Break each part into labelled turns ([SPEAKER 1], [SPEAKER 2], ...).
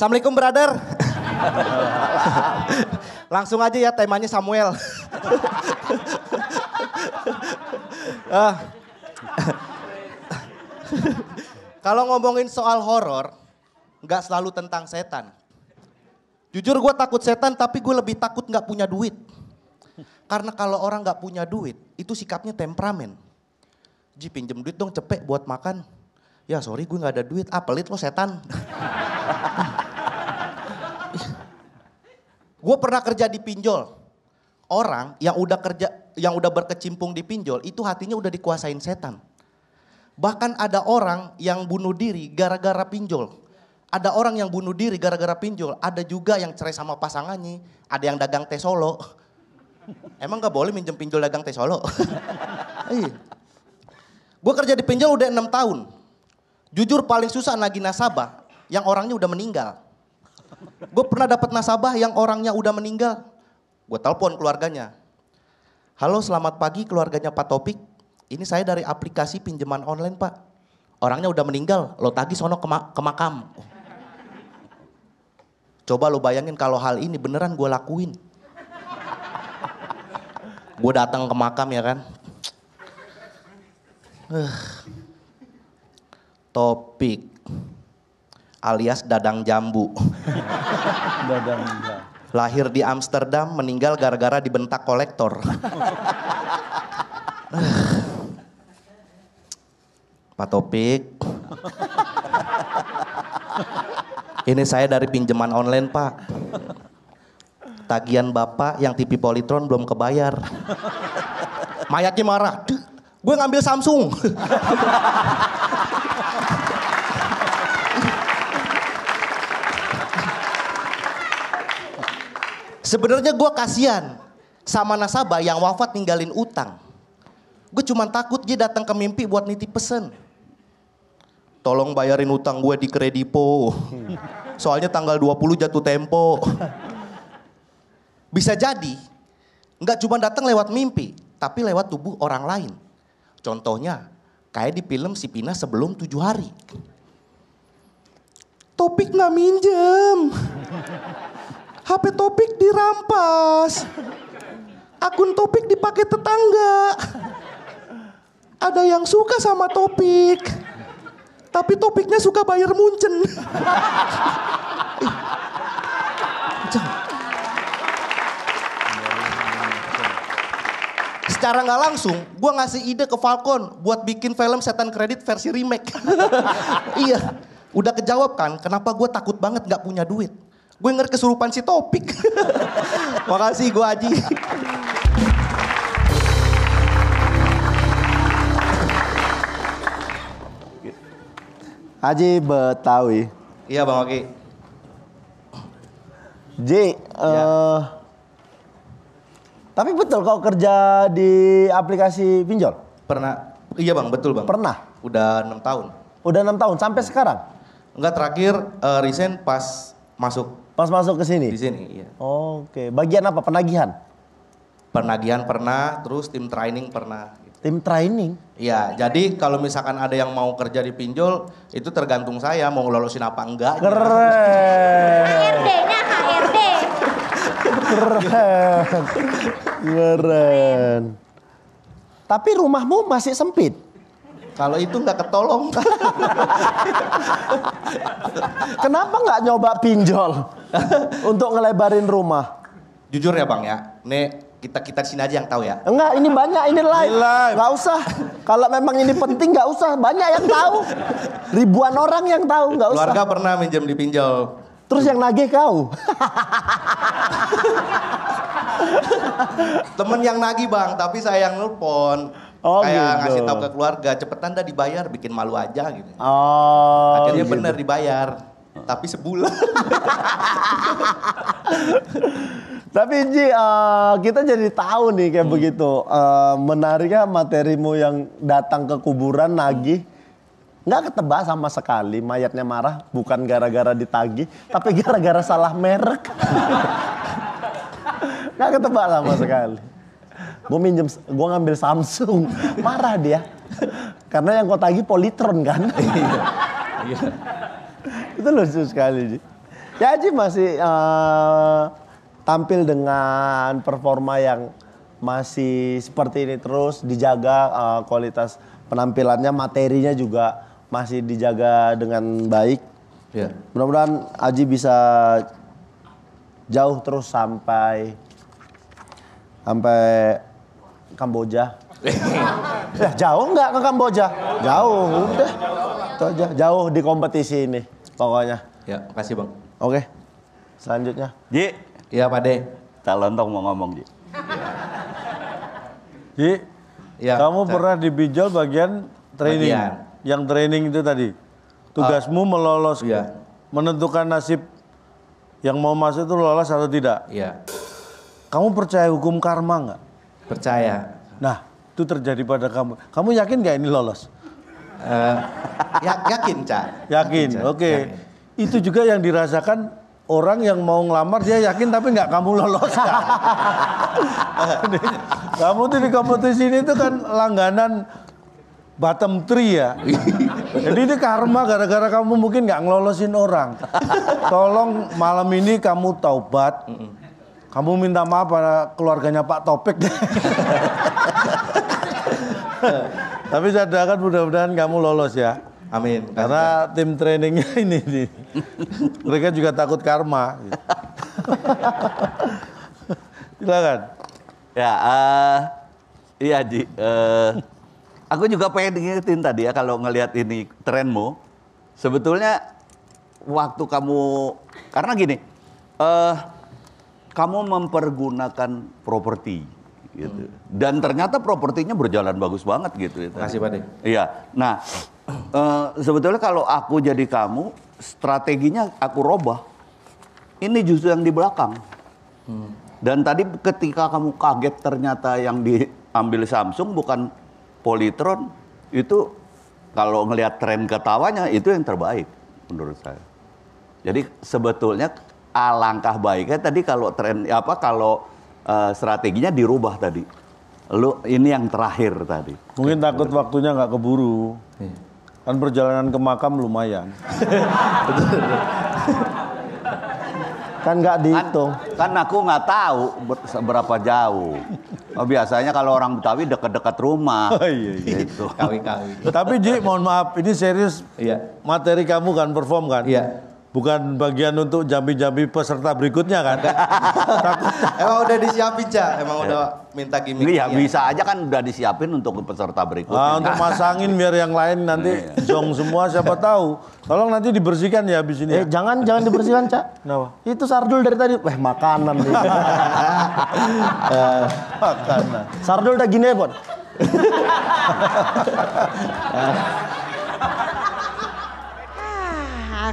[SPEAKER 1] Assalamualaikum brother. Langsung aja ya temanya Samuel. Kalau ngomongin soal horor, nggak selalu tentang setan. Jujur gue takut setan tapi gue lebih takut nggak punya duit. Karena kalau orang nggak punya duit, itu sikapnya temperamen. Ji pinjem duit dong cepet buat makan. Ya sorry gue gak ada duit, pelit lo setan. Gue pernah kerja di pinjol. Orang yang udah berkecimpung di pinjol itu hatinya udah dikuasain setan. Bahkan ada orang yang bunuh diri gara-gara pinjol. Ada orang yang bunuh diri gara-gara pinjol. Ada juga yang cerai sama pasangannya. Ada yang dagang teh solo. Emang gak boleh minjem pinjol dagang teh solo? Gue kerja di pinjol udah 6 tahun. Jujur paling susah nagih nasabah yang orangnya udah meninggal. Gue pernah dapat nasabah yang orangnya udah meninggal. Gue telepon keluarganya. Halo selamat pagi keluarganya Pak Topik. Ini saya dari aplikasi pinjaman online Pak. Orangnya udah meninggal, lo tagih sono ke makam. Coba lo bayangin kalau hal ini beneran gue lakuin. Gue datang ke makam ya kan. Topik alias Dadang Jambu.
[SPEAKER 2] Dadang Jambu.
[SPEAKER 1] Lahir di Amsterdam, meninggal gara-gara dibentak kolektor. Pak Topik. Ini saya dari pinjaman online Pak. Tagihan Bapak yang TV Polytron belum kebayar. Mayatnya marah. Gue ngambil Samsung. Sebenarnya gue kasihan sama nasabah yang wafat ninggalin utang. Gue cuma takut dia datang ke mimpi buat nitip pesen. Tolong bayarin utang gue di Kredipo. Soalnya tanggal 20 jatuh tempo. Bisa jadi nggak cuma datang lewat mimpi, tapi lewat tubuh orang lain. Contohnya kayak di film Si Pina Sebelum 7 Hari. Topik nggak minjem. HP Topik dirampas. Akun Topik dipakai tetangga. Ada yang suka sama Topik. Tapi Topiknya suka bayar Munchen. Secara nggak langsung, gue ngasih ide ke Falcon buat bikin film Setan Kredit versi remake. Iya, udah kejawab kan kenapa gue takut banget nggak punya duit. Gue ngeri kesurupan si Topik. Makasih gue Haji.
[SPEAKER 2] Haji Betawi.
[SPEAKER 1] Iya Bang Oki.
[SPEAKER 2] Ji, tapi betul kau kerja di aplikasi pinjol?
[SPEAKER 1] Pernah, iya Bang, betul Bang.
[SPEAKER 2] Pernah?
[SPEAKER 1] Udah 6 tahun.
[SPEAKER 2] Udah 6 tahun, sampai sekarang?
[SPEAKER 1] Enggak, terakhir resign pas masuk.
[SPEAKER 2] Pas masuk ke sini?
[SPEAKER 1] Di sini, iya.
[SPEAKER 2] Oke, bagian apa? Penagihan?
[SPEAKER 1] Penagihan pernah, terus tim training pernah.
[SPEAKER 2] Tim training?
[SPEAKER 1] Iya, jadi kalau misalkan ada yang mau kerja di pinjol, itu tergantung saya mau ngelolosin apa enggak.
[SPEAKER 2] Keren.
[SPEAKER 3] HRD-nya HRD.
[SPEAKER 2] Keren. Keren. Tapi rumahmu masih sempit?
[SPEAKER 1] Kalau itu nggak ketolong.
[SPEAKER 2] Kenapa nggak nyoba pinjol untuk ngelebarin rumah?
[SPEAKER 1] Jujur ya Bang ya, nih kita di sini aja yang tahu ya.
[SPEAKER 2] Enggak, ini banyak, ini live. Nggak usah. Kalau memang ini penting nggak usah. Banyak yang tahu. Ribuan orang yang tahu, nggak usah.
[SPEAKER 1] Keluarga pernah minjem di pinjol.
[SPEAKER 2] Terus yang nagih kau?
[SPEAKER 1] Temen yang nagih Bang, tapi saya yang nelpon.
[SPEAKER 2] Oh,
[SPEAKER 1] kayak
[SPEAKER 2] gitu.
[SPEAKER 1] ngasih tahu ke keluarga, cepetan dah dibayar, bikin malu aja gitu.
[SPEAKER 2] Oh,
[SPEAKER 1] Akhirnya
[SPEAKER 2] gitu.
[SPEAKER 1] bener dibayar, tapi sebulan.
[SPEAKER 2] Tapi Ji, kita jadi tahu nih kayak begitu. Menariknya materimu yang datang ke kuburan nagih. Nggak ketebak sama sekali, mayatnya marah bukan gara-gara ditagih, tapi gara-gara salah merek. Nggak ketebak sama sekali. Gue ngambil Samsung, marah dia. Karena yang kau tagih Polytron kan.
[SPEAKER 1] Iya.
[SPEAKER 2] Itu lucu sekali Ji. Ya Aji masih tampil dengan performa yang masih seperti ini terus dijaga kualitas penampilannya, materinya juga masih dijaga dengan baik.
[SPEAKER 1] Ya.
[SPEAKER 2] Mudah-mudahan Aji bisa jauh terus sampai Kamboja. Jauh nggak ke Kamboja? Jauh, udah. Itu aja, jauh di kompetisi ini pokoknya.
[SPEAKER 1] Ya, makasih Bang.
[SPEAKER 2] Oke, selanjutnya.
[SPEAKER 3] Ji,
[SPEAKER 1] Iya Pak De.
[SPEAKER 3] Cak Lontong mau ngomong, Ji.
[SPEAKER 4] Ji,
[SPEAKER 1] Ya,
[SPEAKER 4] kamu pernah di Bijol bagian training.
[SPEAKER 1] Bagian.
[SPEAKER 4] Yang training itu tadi. Tugasmu melolos,
[SPEAKER 1] Iya.
[SPEAKER 4] menentukan nasib yang mau masuk itu lolos atau tidak.
[SPEAKER 1] Iya,
[SPEAKER 4] Kamu percaya hukum karma nggak?
[SPEAKER 1] percaya.
[SPEAKER 4] Nah, itu terjadi pada kamu. Kamu yakin nggak ini lolos?
[SPEAKER 1] Yakin, Cak.
[SPEAKER 4] Yakin,
[SPEAKER 1] Cak.
[SPEAKER 4] oke.
[SPEAKER 1] Yakin.
[SPEAKER 4] Itu juga yang dirasakan orang yang mau ngelamar, dia yakin tapi nggak kamu lolos. Kamu tuh di kompetisi ini tuh kan langganan bottom 3 ya. Jadi ini karma gara-gara kamu mungkin nggak ngelolosin orang. Tolong malam ini kamu taubat. Kamu minta maaf pada keluarganya Pak Topik. Tapi saya doakan mudah-mudahan kamu lolos ya.
[SPEAKER 1] Amin.
[SPEAKER 4] Karena tim trainingnya ini nih. Mereka juga takut karma. Silakan.
[SPEAKER 3] Ya, iya Ji. Aku juga pengen ngingetin tadi ya kalau ngelihat ini trenmu. Sebetulnya waktu kamu, karena gini, kamu mempergunakan properti gitu. Dan ternyata propertinya berjalan bagus banget gitu.
[SPEAKER 1] Makasih Pak De.
[SPEAKER 3] Iya. Nah, sebetulnya kalau aku jadi kamu, strateginya aku robah. Ini justru yang di belakang. Dan tadi ketika kamu kaget ternyata yang diambil Samsung bukan Polytron, itu kalau ngelihat tren ketawanya itu yang terbaik menurut saya. Jadi sebetulnya alangkah baiknya tadi kalau tren kalau strateginya dirubah tadi. Ini yang terakhir tadi.
[SPEAKER 4] Mungkin takut waktunya nggak keburu. Kan perjalanan ke makam lumayan.
[SPEAKER 2] Kan nggak dihitung.
[SPEAKER 3] Kan aku nggak tahu seberapa jauh. Biasanya kalau orang Betawi dekat-dekat rumah.
[SPEAKER 4] Oh, iya.
[SPEAKER 3] Gitu.
[SPEAKER 1] Kawi-kawi.
[SPEAKER 4] Tapi Ji, mohon maaf, ini serius
[SPEAKER 1] Iya.
[SPEAKER 4] materi kamu kan perform kan?
[SPEAKER 1] Iya.
[SPEAKER 4] Bukan bagian untuk jambi-jambi peserta berikutnya kan?
[SPEAKER 1] Emang udah disiapin, Cak. Emang udah minta gimmick.
[SPEAKER 3] Iya, bisa aja kan udah disiapin untuk peserta berikutnya.
[SPEAKER 4] Untuk masangin biar yang lain nanti zong semua siapa tahu. Tolong nanti dibersihkan ya habis ini.
[SPEAKER 2] Jangan dibersihkan, Cak.
[SPEAKER 4] Kenapa?
[SPEAKER 2] Itu Sardul dari tadi. Makanan nih.
[SPEAKER 4] Makanan.
[SPEAKER 2] Sardul udah gini, Bon.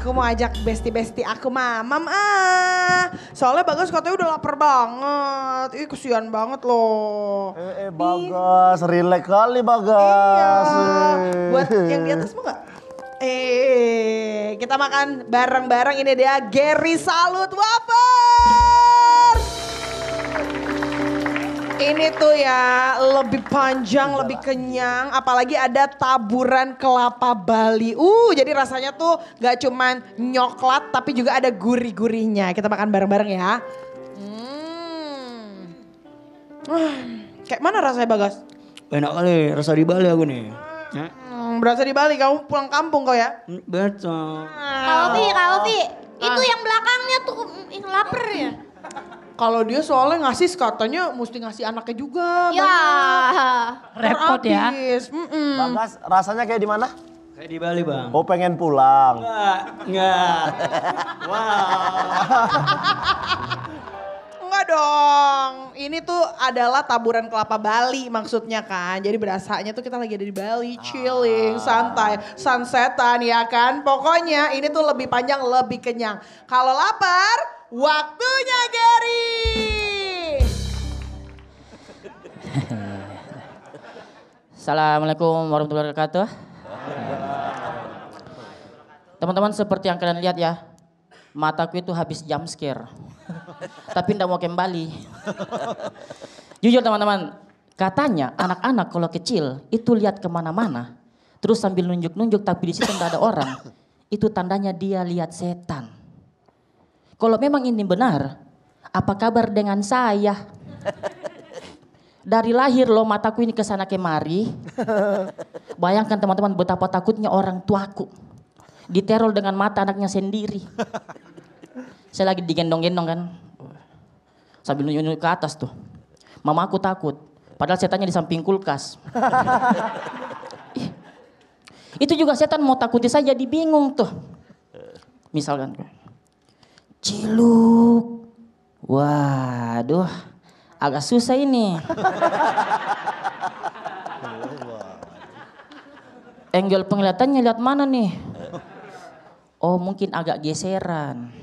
[SPEAKER 5] Aku mau ajak besti-besti aku mamam Soalnya Bagas katanya udah lapar banget. Ih kesian banget loh.
[SPEAKER 2] Bagas, rileks kali Bagas.
[SPEAKER 5] Iya. Buat yang di atas mau gak? Kita makan bareng-bareng. Ini dia Gary Salut Wafer. Ini tuh ya lebih panjang, lebih kenyang. Apalagi ada taburan kelapa Bali. Jadi rasanya tuh gak cuman nyoklat tapi juga ada gurih-gurihnya. Kita makan bareng-bareng ya. Kayak mana rasanya Bagas?
[SPEAKER 6] Enak kali, rasa di Bali aku nih.
[SPEAKER 5] Berasa di Bali, kamu pulang kampung kau ya?
[SPEAKER 6] Betul.
[SPEAKER 7] Kak Ovi, itu yang belakangnya tuh lapar ya?
[SPEAKER 5] Kalau dia soalnya ngasih katanya mesti ngasih anaknya juga.
[SPEAKER 7] Ya.
[SPEAKER 8] Repot ya.
[SPEAKER 2] Bagas, rasanya kayak di mana?
[SPEAKER 6] Kayak di Bali bang.
[SPEAKER 2] Oh pengen pulang.
[SPEAKER 6] Enggak.
[SPEAKER 5] Enggak dong. Ini tuh adalah taburan kelapa Bali maksudnya kan. Jadi berasanya tuh kita lagi ada di Bali, chilling, santai, sunsetan ya kan. Pokoknya ini tuh lebih panjang, lebih kenyang. Kalau lapar, waktunya Gary.
[SPEAKER 8] Assalamualaikum warahmatullahi wabarakatuh. Teman-teman seperti yang kalian lihat ya, mataku itu habis jump scare. Tapi tidak mau kembali. Jujur teman-teman, katanya anak-anak kalau kecil itu lihat kemana-mana. Terus sambil nunjuk-nunjuk tapi di situ tidak ada orang. Itu tandanya dia lihat setan. kalau memang ini benar, apa kabar dengan saya? Dari lahir loh mataku ini kesana kemari. Bayangkan teman-teman betapa takutnya orang tuaku. Diteror dengan mata anaknya sendiri. Saya lagi digendong-gendong kan. Sambil nunjuk-nunjuk ke atas tuh. Mamaku takut. Padahal setannya di samping kulkas. Itu juga setan mau takuti saya jadi bingung tuh. Misalkan. Ciluk. Waduh. Agak susah ini. Angle penglihatannya lihat mana nih? Oh mungkin agak geseran.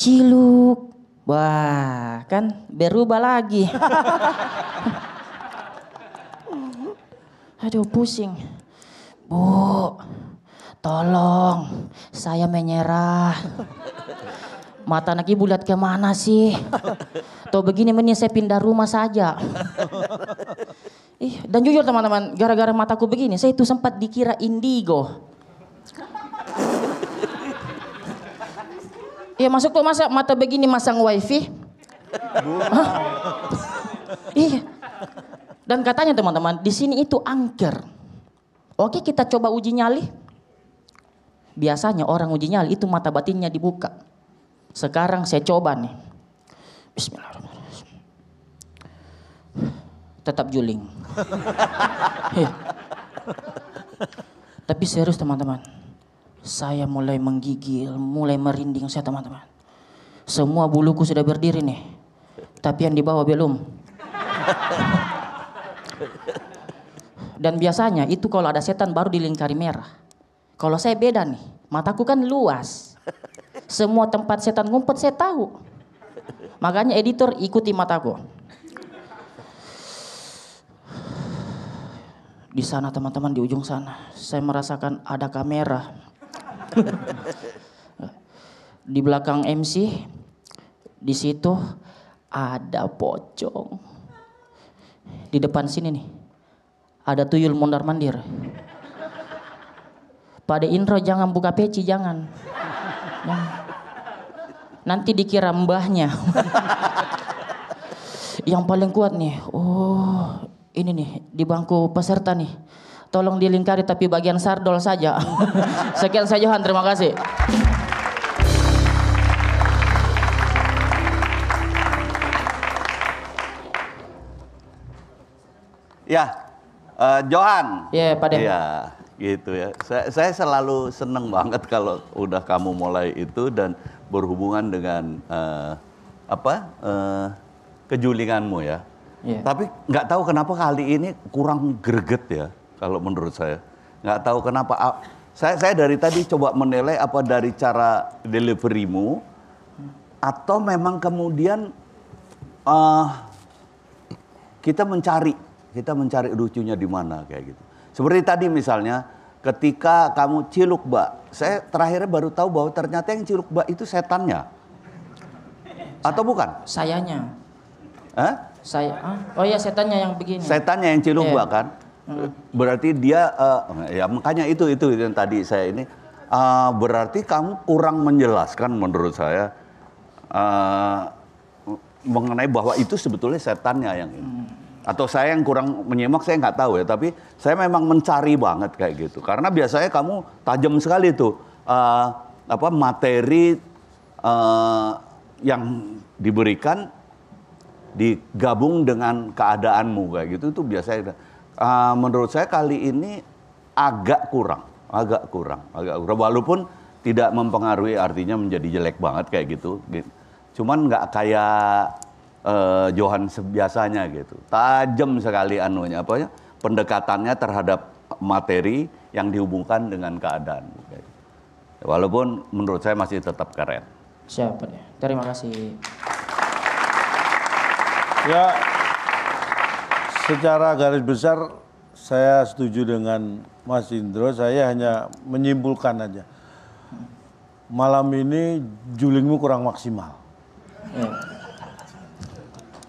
[SPEAKER 8] Ciluk. Wah kan berubah lagi. Aduh pusing. Bu, tolong saya menyerah. Mata anak ibu lihat kemana sih? Tuh begini mending saya pindah rumah saja. Dan jujur teman-teman, gara-gara mataku begini, saya itu sempat dikira indigo. Ya masuk tuh masa mata begini masang wifi. Iya. Dan katanya teman-teman, di sini itu angker. Oke kita coba uji nyali. Biasanya orang uji nyali itu mata batinnya dibuka. Sekarang saya coba nih. Bismillahirrahmanirrahim. Tetap juling. Tapi serius teman-teman. Saya mulai menggigil, mulai merinding saya teman-teman. Semua buluku sudah berdiri nih. Tapi yang di bawah belum. Dan biasanya itu kalau ada setan baru dilingkari merah. Kalau saya beda nih. Mataku kan luas. Semua tempat setan ngumpet saya tahu. Makanya editor ikuti mataku. Di sana teman-teman di ujung sana. Saya merasakan ada kamera. Di belakang MC. Di situ ada pocong. Di depan sini nih. Ada tuyul mondar-mandir. Pada intro jangan buka peci jangan. Nanti dikira mbahnya. Yang paling kuat nih, oh ini nih di bangku peserta nih. Tolong dilingkari tapi bagian sardol saja. Sekian saya Johan, terima kasih.
[SPEAKER 3] Ya, Johan.
[SPEAKER 8] Ya, Pak Den.
[SPEAKER 3] Iya, gitu ya. Saya selalu seneng banget kalau udah kamu mulai itu dan berhubungan dengan kejulinganmu ya.
[SPEAKER 8] Yeah.
[SPEAKER 3] Tapi nggak tahu kenapa kali ini kurang greget ya kalau menurut saya. Nggak tahu kenapa. Saya dari tadi coba menilai apa dari cara deliverymu atau memang kemudian kita mencari lucunya di mana kayak gitu. Seperti tadi misalnya ketika kamu ciluk Mbak, saya terakhirnya baru tahu bahwa ternyata yang ciluk Mbak itu setannya. Atau bukan?
[SPEAKER 8] Sayanya.
[SPEAKER 3] Hah?
[SPEAKER 8] Oh iya setannya yang begini.
[SPEAKER 3] Setannya yang ciluk Mbak kan? Berarti dia, ya makanya itu yang tadi saya ini. Berarti kamu kurang menjelaskan menurut saya. Mengenai bahwa itu sebetulnya setannya yang ini. Atau saya yang kurang menyimak, saya nggak tahu ya. Tapi saya memang mencari banget kayak gitu. Karena biasanya kamu tajam sekali tuh materi yang diberikan digabung dengan keadaanmu kayak gitu. Itu biasanya. Menurut saya kali ini agak kurang. Walaupun tidak mempengaruhi artinya menjadi jelek banget kayak gitu. Cuman nggak kayak Johan biasanya gitu. Tajam sekali pendekatannya terhadap materi yang dihubungkan dengan keadaan. Walaupun menurut saya masih tetap keren.
[SPEAKER 8] Siapa ya? Terima kasih.
[SPEAKER 4] Ya, secara garis besar saya setuju dengan Mas Indro. Saya hanya menyimpulkan aja. Malam ini julingmu kurang maksimal.
[SPEAKER 8] Ya.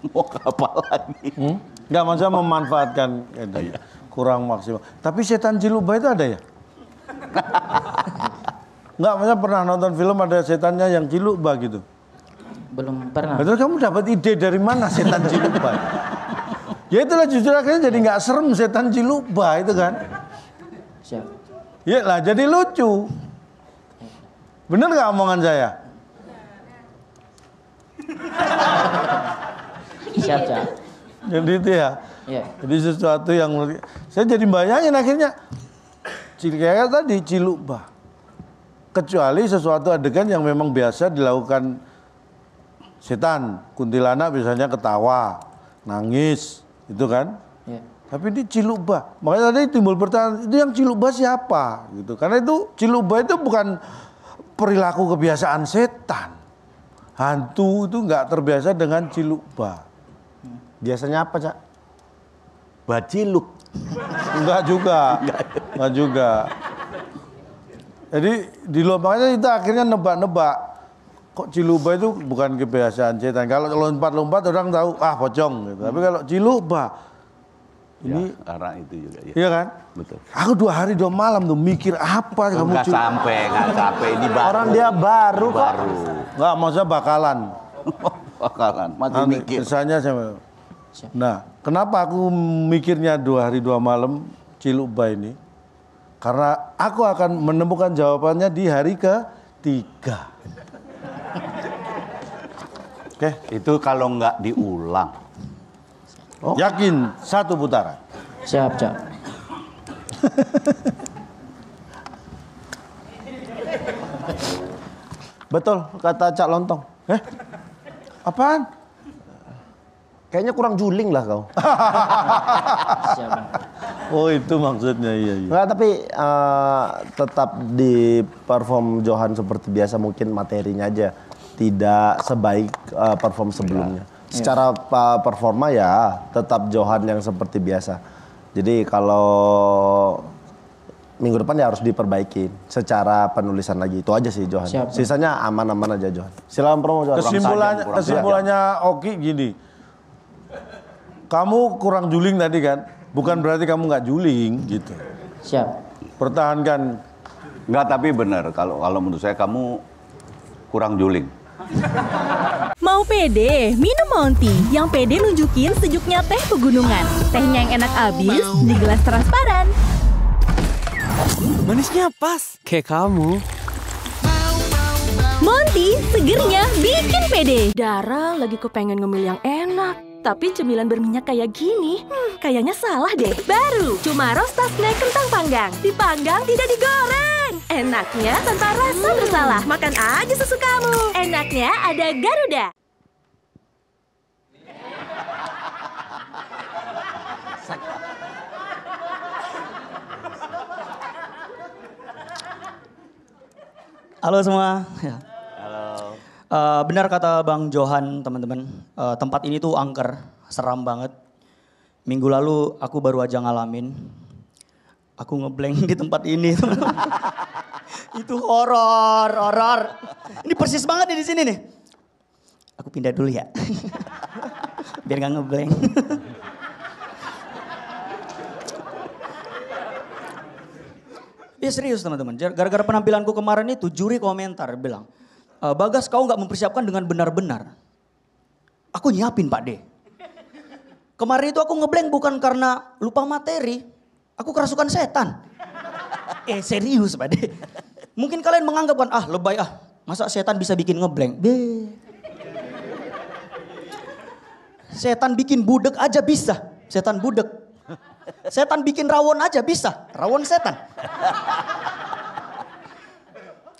[SPEAKER 3] Mau apa lagi?
[SPEAKER 4] Enggak, maksudnya memanfaatkan kurang maksimal. Tapi setan Ciluba itu ada ya? Enggak, maksudnya pernah nonton film ada setannya yang cilukba gitu.
[SPEAKER 8] Belum pernah.
[SPEAKER 4] Terus kamu dapat ide dari mana setan cilukba? Ya itulah justru akhirnya jadi nggak serem setan cilukba itu kan.
[SPEAKER 8] Siap.
[SPEAKER 4] Ya lah jadi lucu. Bener nggak omongan saya?
[SPEAKER 8] Siap, siap.
[SPEAKER 4] Jadi itu ya.
[SPEAKER 8] Iya.
[SPEAKER 4] Jadi sesuatu yang saya jadi bayangin akhirnya kayak tadi cilukba. Kecuali sesuatu adegan yang memang biasa dilakukan setan, kuntilanak biasanya ketawa, nangis, itu kan?
[SPEAKER 8] Iya.
[SPEAKER 4] Tapi ini cilukba. Makanya tadi timbul pertanyaan, itu yang cilukba siapa? Gitu. Karena itu cilukba itu bukan perilaku kebiasaan setan. Hantu itu nggak terbiasa dengan cilukba.
[SPEAKER 2] Biasanya apa, Cak?
[SPEAKER 3] Baciluk.
[SPEAKER 4] Enggak juga. Enggak juga. Jadi di luar makanya kita akhirnya nebak-nebak. Kok cilukba itu bukan kebiasaan setan. Kalau lompat-lompat orang tahu, ah pocong gitu. Tapi kalau cilukba ini
[SPEAKER 3] Ya, arah itu juga ya.
[SPEAKER 4] iya kan?
[SPEAKER 3] Betul.
[SPEAKER 4] Aku 2 hari 2 malam tuh mikir apa kamu
[SPEAKER 3] Nggak sampai ini baru.
[SPEAKER 2] Orang dia baru kok.
[SPEAKER 3] Baru.
[SPEAKER 4] Enggak, maksudnya bakalan.
[SPEAKER 3] Bakalan, masih
[SPEAKER 4] Nanti
[SPEAKER 3] mikir.
[SPEAKER 4] kesannya saya. Nah, kenapa aku mikirnya 2 hari 2 malam cilukba ini? Karena aku akan menemukan jawabannya di hari ke-3. Oke,
[SPEAKER 3] Itu kalau nggak diulang.
[SPEAKER 4] yakin 1 putaran.
[SPEAKER 8] Siap, siap.
[SPEAKER 2] Betul kata Cak Lontong.
[SPEAKER 4] Apaan?
[SPEAKER 2] Kayaknya kurang juling lah kau.
[SPEAKER 8] Siap, Bang.
[SPEAKER 4] Oh itu maksudnya, iya.
[SPEAKER 2] Enggak, tapi tetap di perform Johan seperti biasa, mungkin materinya aja tidak sebaik perform sebelumnya. Secara performa ya tetap Johan yang seperti biasa. Jadi kalau minggu depan ya harus diperbaiki secara penulisan lagi. Itu aja sih Johan.
[SPEAKER 8] Siap.
[SPEAKER 2] Sisanya aman-aman aja Johan. Silakan promo Johan.
[SPEAKER 4] Kesimpulannya Oki gini. Kamu kurang juling tadi kan? Bukan berarti kamu nggak juling gitu.
[SPEAKER 8] Siap.
[SPEAKER 4] Pertahankan.
[SPEAKER 3] Nggak, tapi benar. Kalau menurut saya kamu kurang juling.
[SPEAKER 9] Mau pede, minum Monty. Yang pede nunjukin sejuknya teh pegunungan. Tehnya yang enak abis di gelas transparan.
[SPEAKER 10] Manisnya pas, kayak kamu.
[SPEAKER 9] Monty, segernya bikin pede. Dara lagi kepengen ngemil yang enak. Tapi cemilan berminyak kayak gini, kayaknya salah deh. Baru, cuma Rosta Snack kentang panggang. Dipanggang, tidak digoreng. Enaknya tanpa rasa bersalah. Makan aja sesukamu. Enaknya ada Garuda.
[SPEAKER 6] Halo semua.
[SPEAKER 3] Halo.
[SPEAKER 6] Benar kata Bang Johan, teman-teman. Tempat ini tuh angker, seram banget. Minggu lalu aku baru aja ngalamin. Aku ngeblank di tempat ini, teman-teman. Itu horor. Ini persis banget nih di sini nih. Aku pindah dulu ya. Biar gak ngeblank. Ya serius teman-teman, gara-gara penampilanku kemarin itu juri komentar bilang, Bagas kau nggak mempersiapkan dengan benar-benar. Aku nyiapin Pak D. Kemarin itu aku ngeblank bukan karena lupa materi, aku kerasukan setan. Serius Pak D. Mungkin kalian menganggap kan, lebay masa setan bisa bikin ngeblank? Setan bikin budek aja bisa, setan budek. Setan bikin rawon aja bisa, rawon setan.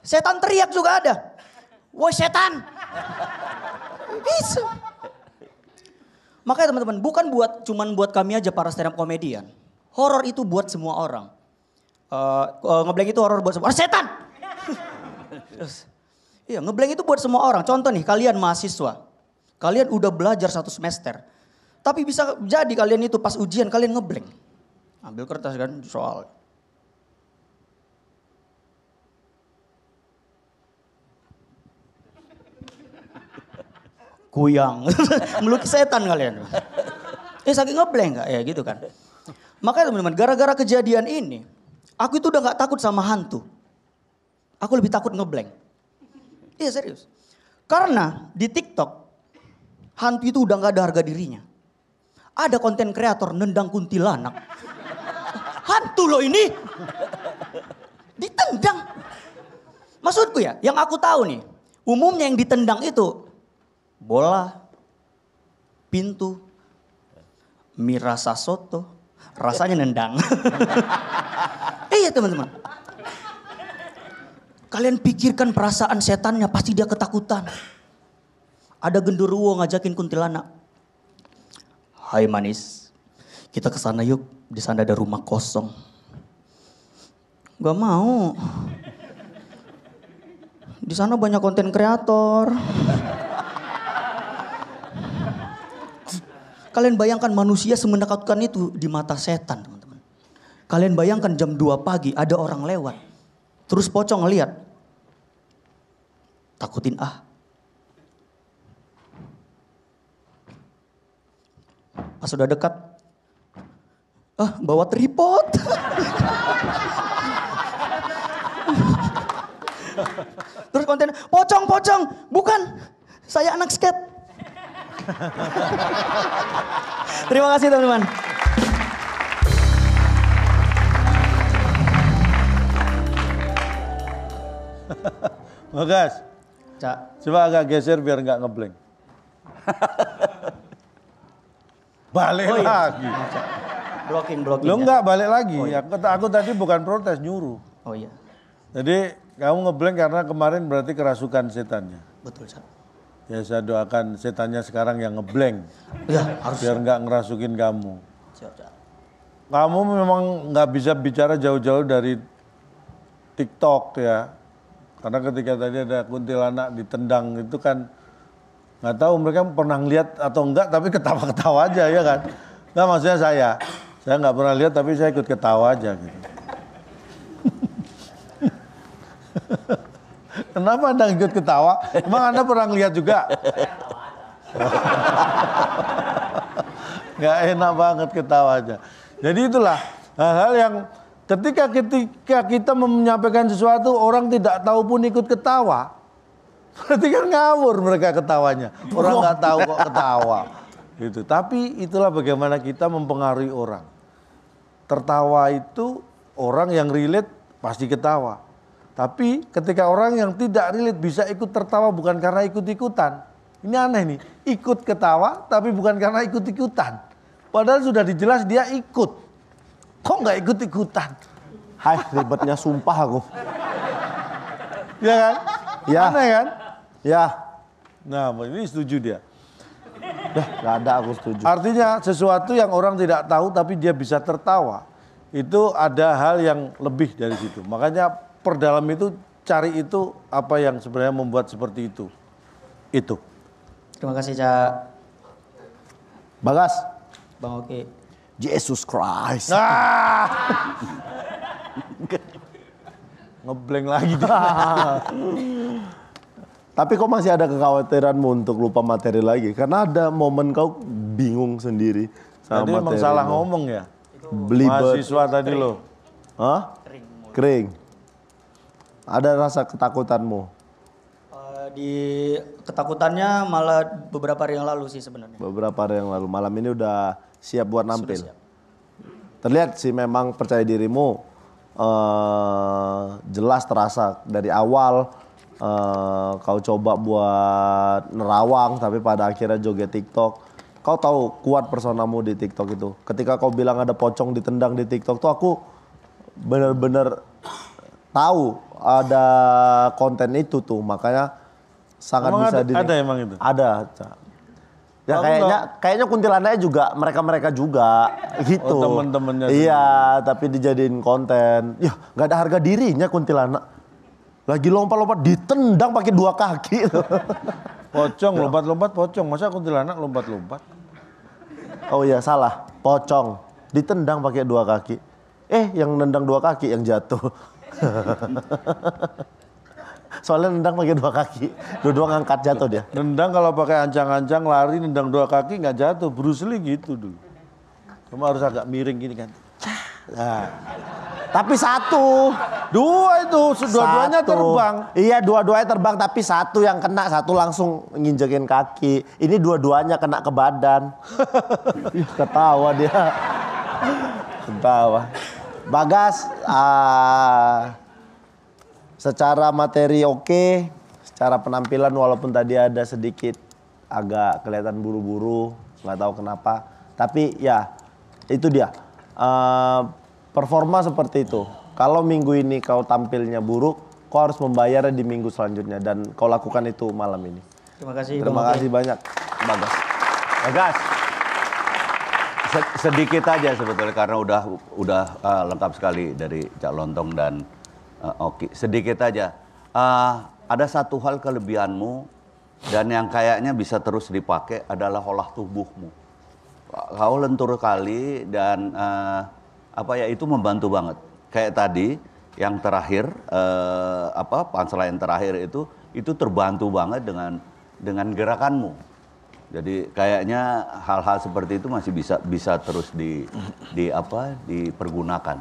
[SPEAKER 6] Setan teriak juga ada. Woi setan. Bisa. Makanya teman-teman, bukan cuman buat kami aja para stand up comedian. Horor itu buat semua orang. Ngeblank itu horor buat semua orang. Setan. Iya, ngeblank itu buat semua orang. Contoh nih, kalian mahasiswa. Kalian udah belajar 1 semester. Tapi bisa jadi kalian itu pas ujian kalian ngeblank. Ambil kertas kan soal. Kuyang. Melukis setan kalian. Saking ngeblank gak ya gitu kan. Makanya teman-teman, gara-gara kejadian ini, aku itu udah gak takut sama hantu. Aku lebih takut ngeblank. Iya serius. Karena di TikTok, hantu itu udah gak ada harga dirinya. Ada konten kreator nendang kuntilanak. Hantu loh ini. Ditendang. Maksudku ya, yang aku tahu nih. Umumnya yang ditendang itu bola, pintu, mie rasa soto, rasanya nendang. Iya teman-teman. Kalian pikirkan perasaan setannya, pasti dia ketakutan. Ada genderuwo ngajakin kuntilanak. Hai manis, kita ke sana yuk. Di sana ada rumah kosong. Gak mau. Di sana banyak konten kreator. Kalian bayangkan manusia semenakutkan itu di mata setan, teman-teman. Kalian bayangkan jam 2 pagi ada orang lewat. Terus pocong ngeliat. Takutin ah. Pas sudah dekat. Bawa tripod. Terus konten, pocong, bukan. Saya anak skate. Terima kasih teman-teman.
[SPEAKER 4] Bagas.
[SPEAKER 6] Cak.
[SPEAKER 4] Coba agak geser biar nggak ngeblank. Balik lagi.
[SPEAKER 6] Blocking.
[SPEAKER 4] Lo enggak balik lagi. Oh, iya. Aku tadi bukan protes, nyuruh.
[SPEAKER 6] Oh iya.
[SPEAKER 4] Jadi kamu ngeblank karena kemarin berarti kerasukan setannya.
[SPEAKER 6] Betul, Cak.
[SPEAKER 4] Ya saya doakan setannya sekarang yang ngeblank.
[SPEAKER 6] Ya, harus.
[SPEAKER 4] Biar nggak ngerasukin kamu.
[SPEAKER 6] Siap, Cak.
[SPEAKER 4] Kamu memang nggak bisa bicara jauh-jauh dari TikTok ya. Karena ketika tadi ada kuntilanak ditendang itu kan nggak tahu mereka pernah lihat atau enggak, tapi ketawa-ketawa aja ya kan. Nggak, maksudnya saya nggak pernah lihat tapi saya ikut ketawa aja gitu. Kenapa Anda ikut ketawa? Emang Anda pernah lihat juga? Nggak enak banget ketawa aja. Jadi itulah hal-hal yang ketika kita menyampaikan sesuatu orang tidak tahu pun ikut ketawa. Berarti kan ngawur mereka ketawanya. Orang nggak tahu kok ketawa. Gitu. Tapi itulah bagaimana kita mempengaruhi orang. Tertawa itu orang yang relate pasti ketawa. Tapi ketika orang yang tidak relate bisa ikut tertawa bukan karena ikut-ikutan. Ini aneh nih, ikut ketawa tapi bukan karena ikut-ikutan. Padahal sudah dijelas dia ikut. Kok nggak ikut-ikutan?
[SPEAKER 2] Hai, ribetnya sumpah aku.
[SPEAKER 4] Ya kan?
[SPEAKER 2] Ya.
[SPEAKER 4] Aneh kan?
[SPEAKER 2] Ya.
[SPEAKER 4] Nah, ini setuju dia.
[SPEAKER 2] Gak ada, aku setuju.
[SPEAKER 4] Artinya sesuatu yang orang tidak tahu tapi dia bisa tertawa. Itu ada hal yang lebih dari situ. Makanya perdalam itu cari itu apa yang sebenarnya membuat seperti itu. Itu.
[SPEAKER 6] Terima kasih, Cak.
[SPEAKER 2] Bagas.
[SPEAKER 6] Bang Oki.
[SPEAKER 2] Jesus Christ.
[SPEAKER 4] Ngeblank lagi dia.
[SPEAKER 2] Tapi kok masih ada kekhawatiranmu untuk lupa materi lagi? Karena ada momen kau bingung sendiri sama
[SPEAKER 4] Tadi
[SPEAKER 2] materi.
[SPEAKER 4] emang salah ngomong ya?
[SPEAKER 2] Belibet.
[SPEAKER 4] Mahasiswa tadi lo.
[SPEAKER 2] Hah? Kering. Ada rasa ketakutanmu?
[SPEAKER 6] Di ketakutannya malah beberapa hari yang lalu sih sebenarnya.
[SPEAKER 2] Beberapa hari yang lalu. Malam ini udah siap buat nampil.
[SPEAKER 6] Sudah siap.
[SPEAKER 2] Terlihat sih memang percaya dirimu jelas terasa dari awal. Kau coba buat nerawang tapi pada akhirnya joget TikTok. Kau tahu kuat personamu di TikTok itu. Ketika kau bilang ada pocong ditendang di TikTok tuh aku benar-benar tahu ada konten itu tuh, makanya sangat
[SPEAKER 4] Emang
[SPEAKER 2] bisa
[SPEAKER 4] ada emang itu?
[SPEAKER 2] Ada. Ya kayaknya kuntilanaknya juga mereka juga gitu.
[SPEAKER 4] Oh, temen-temennya.
[SPEAKER 2] Iya, tapi dijadiin konten. Ya, nggak ada harga dirinya kuntilanak. Lagi lompat-lompat ditendang pakai 2 kaki.
[SPEAKER 4] Pocong lompat-lompat pocong, masa kuntilanak lompat-lompat?
[SPEAKER 2] Oh iya, salah. Pocong ditendang pakai 2 kaki. Yang nendang 2 kaki yang jatuh. Soalnya nendang pakai 2 kaki, dua-dua ngangkat jatuh dia.
[SPEAKER 4] Nendang kalau pakai ancang-ancang lari nendang 2 kaki nggak jatuh, Bruce Lee gitu dulu. Cuma harus agak miring gini kan.
[SPEAKER 2] Nah. Tapi satu,
[SPEAKER 4] Dua itu, dua-duanya
[SPEAKER 2] Satu.
[SPEAKER 4] terbang.
[SPEAKER 2] Iya, dua-duanya terbang tapi satu yang kena, satu langsung nginjekin kaki. Ini dua-duanya kena ke badan. Ih, ketawa dia. Ketawa. Bagas, secara materi oke, secara penampilan walaupun tadi ada sedikit agak kelihatan buru-buru, nggak tahu kenapa. Tapi ya itu dia. Performa seperti itu. Kalau minggu ini kau tampilnya buruk, kau harus membayarnya di minggu selanjutnya dan kau lakukan itu malam ini.
[SPEAKER 6] Terima kasih.
[SPEAKER 2] Terima kasih banyak, Bagas.
[SPEAKER 3] Bagas. Sedikit aja sebetulnya karena udah lengkap sekali dari Cak Lontong dan Oki. Sedikit aja. Ada satu hal kelebihanmu dan yang kayaknya bisa terus dipakai adalah olah tubuhmu. Kau lentur kali dan itu membantu banget. Kayak tadi yang terakhir punchline terakhir itu terbantu banget dengan gerakanmu. Jadi kayaknya hal-hal seperti itu masih bisa terus dipergunakan.